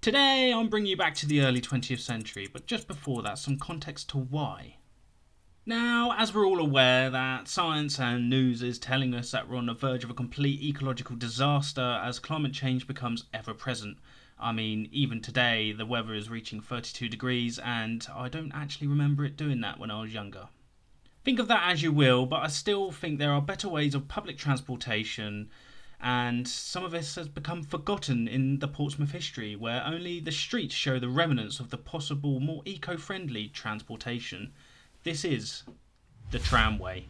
Today I'm bringing you back to the early 20th century, but just before that some context to why. Now, as we're all aware that science and news is telling us that we're on the verge of a complete ecological disaster as climate change becomes ever present. I mean, even today the weather is reaching 32 degrees and I don't actually remember it doing that when I was younger. Think of that as you will, but I still think there are better ways of public transportation, and some of this has become forgotten in the Portsmouth history, where only the streets show the remnants of the possible more eco-friendly transportation. This is the tramway.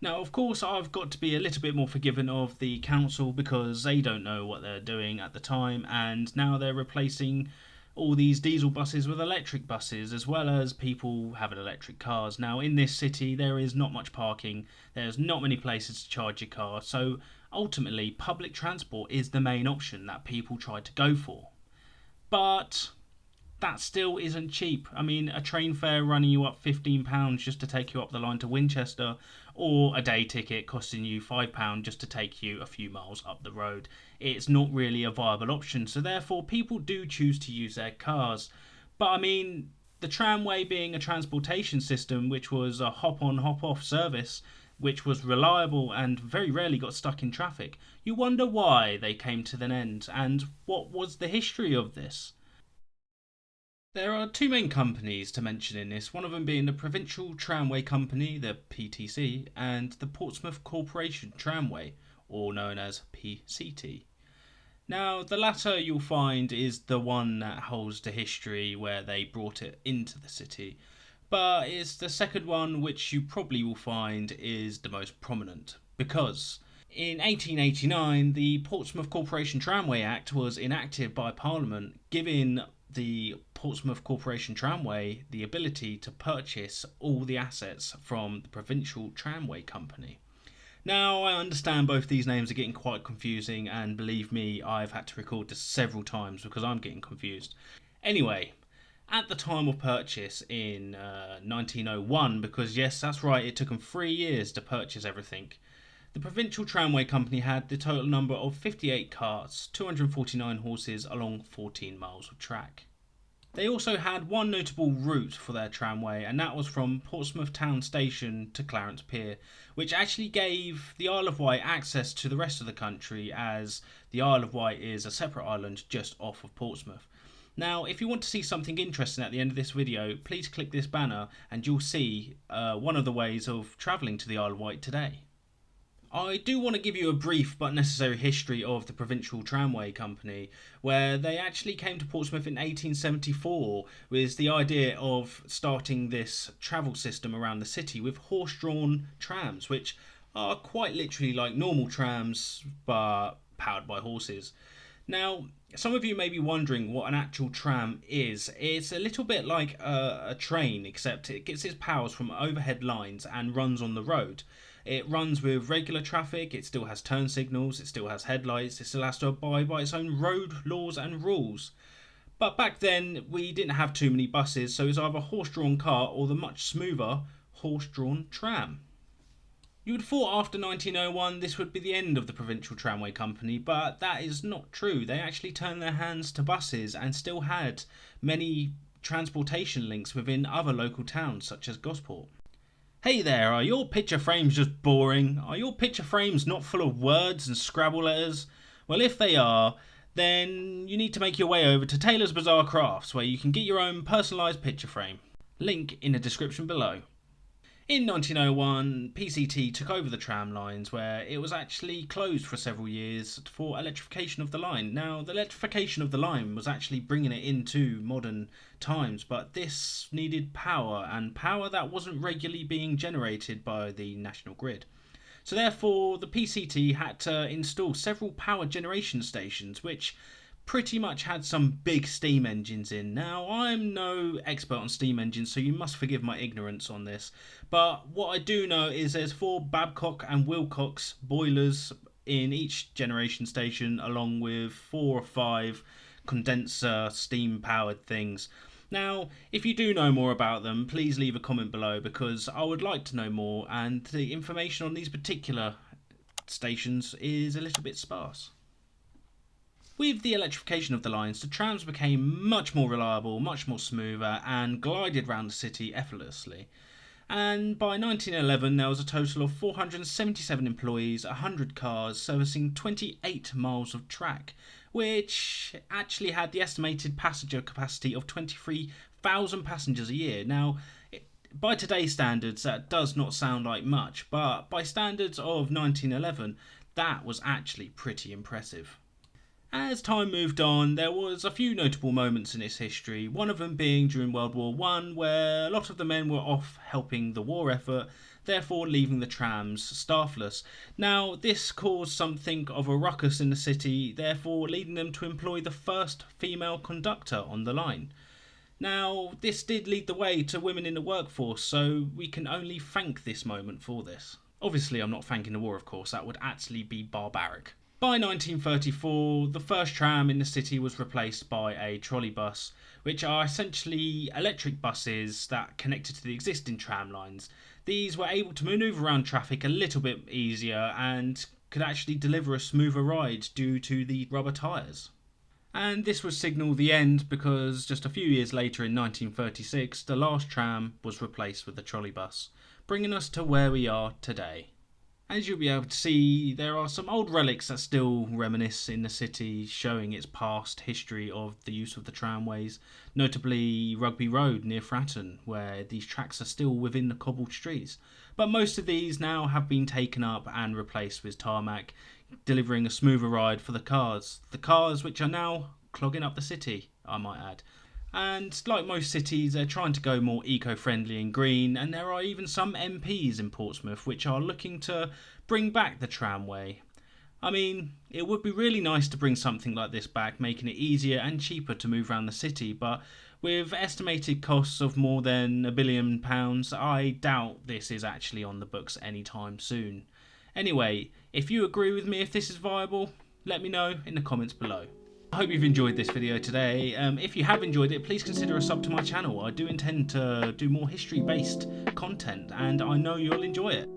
Now, of course, I've got to be a little bit more forgiving of the council because they don't know what they're doing at the time, and now they're replacing all these diesel buses with electric buses, as well as people having electric cars. Now, in this city, there is not much parking, there's not many places to charge your car, so ultimately, public transport is the main option that people try to go for. But that still isn't cheap. I mean, a train fare running you up £15 just to take you up the line to Winchester, or a day ticket costing you £5 just to take you a few miles up the road. It's not really a viable option, so therefore people do choose to use their cars. But I mean, the tramway being a transportation system which was a hop on hop off service, which was reliable and very rarely got stuck in traffic, you wonder why they came to an end and what was the history of this. There are two main companies to mention in this, one of them being the Provincial Tramway Company, the PTC, and the Portsmouth Corporation Tramway, or known as PCT. Now, the latter you'll find is the one that holds the history where they brought it into the city, but it's the second one which you probably will find is the most prominent, because in 1889 the Portsmouth Corporation Tramway Act was enacted by Parliament, giving the Portsmouth Corporation Tramway the ability to purchase all the assets from the Provincial Tramway Company. Now, I understand both these names are getting quite confusing, and believe me, I've had to record this several times because I'm getting confused. Anyway, at the time of purchase in 1901, because yes, that's right, it took them 3 years to purchase everything, the Provincial Tramway Company had the total number of 58 carts, 249 horses along 14 miles of track. They also had one notable route for their tramway, and that was from Portsmouth Town Station to Clarence Pier, which actually gave the Isle of Wight access to the rest of the country, as the Isle of Wight is a separate island just off of Portsmouth. Now, if you want to see something interesting at the end of this video, please click this banner and you'll see one of the ways of travelling to the Isle of Wight today. I do want to give you a brief but necessary history of the Provincial Tramway Company, where they actually came to Portsmouth in 1874 with the idea of starting this travel system around the city with horse-drawn trams, which are quite literally like normal trams but powered by horses. Now, some of you may be wondering what an actual tram is. It's a little bit like a train, except it gets its powers from overhead lines and runs on the road. It runs with regular traffic, it still has turn signals, it still has headlights, it still has to abide by its own road laws and rules. But back then, we didn't have too many buses, so it's either a horse-drawn car or the much smoother horse-drawn tram. You would have thought after 1901 this would be the end of the Provincial Tramway Company, but that is not true. They actually turned their hands to buses and still had many transportation links within other local towns such as Gosport. Hey there, are your picture frames just boring? Are your picture frames not full of words and Scrabble letters? Well, if they are, then you need to make your way over to Taylor's Bazaar Crafts, where you can get your own personalised picture frame. Link in the description below. In 1901, PCT took over the tram lines, where it was actually closed for several years for electrification of the line. Now, the electrification of the line was actually bringing it into modern times, but this needed power, and power that wasn't regularly being generated by the national grid. So therefore, the PCT had to install several power generation stations, which pretty much had some big steam engines in. Now, I'm no expert on steam engines, so you must forgive my ignorance on this, but what I do know is there's 4 Babcock and Wilcox boilers in each generation station, along with 4 or 5 condenser steam powered things. Now, if you do know more about them, please leave a comment below, because I would like to know more, and the information on these particular stations is a little bit sparse. With the electrification of the lines, the trams became much more reliable, much more smoother, and glided round the city effortlessly. And by 1911 there was a total of 477 employees, 100 cars, servicing 28 miles of track, which actually had the estimated passenger capacity of 23,000 passengers a year. Now, by today's standards that does not sound like much, but by standards of 1911 that was actually pretty impressive. As time moved on, there was a few notable moments in its history, one of them being during World War One, where a lot of the men were off helping the war effort, therefore leaving the trams staffless. Now, this caused something of a ruckus in the city, therefore leading them to employ the first female conductor on the line. Now, this did lead the way to women in the workforce, so we can only thank this moment for this. Obviously, I'm not thanking the war, of course, that would actually be barbaric. By 1934, the first tram in the city was replaced by a trolley bus, which are essentially electric buses that connected to the existing tram lines. These were able to manoeuvre around traffic a little bit easier and could actually deliver a smoother ride due to the rubber tyres. And this would signal the end because just a few years later in 1936, the last tram was replaced with the trolley bus, bringing us to where we are today. As you'll be able to see, there are some old relics that still reminisce in the city, showing its past history of the use of the tramways, notably Rugby Road near Fratton, where these tracks are still within the cobbled streets. But most of these now have been taken up and replaced with tarmac, delivering a smoother ride for the cars which are now clogging up the city, I might add. And like most cities, they're trying to go more eco-friendly and green, and there are even some MPs in Portsmouth which are looking to bring back the tramway. I mean, it would be really nice to bring something like this back, making it easier and cheaper to move around the city, but with estimated costs of more than £1 billion, I doubt this is actually on the books anytime soon. Anyway, if you agree with me if this is viable, let me know in the comments below. I hope you've enjoyed this video today. If you have enjoyed it, please consider a sub to my channel. I do intend to do more history based content and I know you'll enjoy it.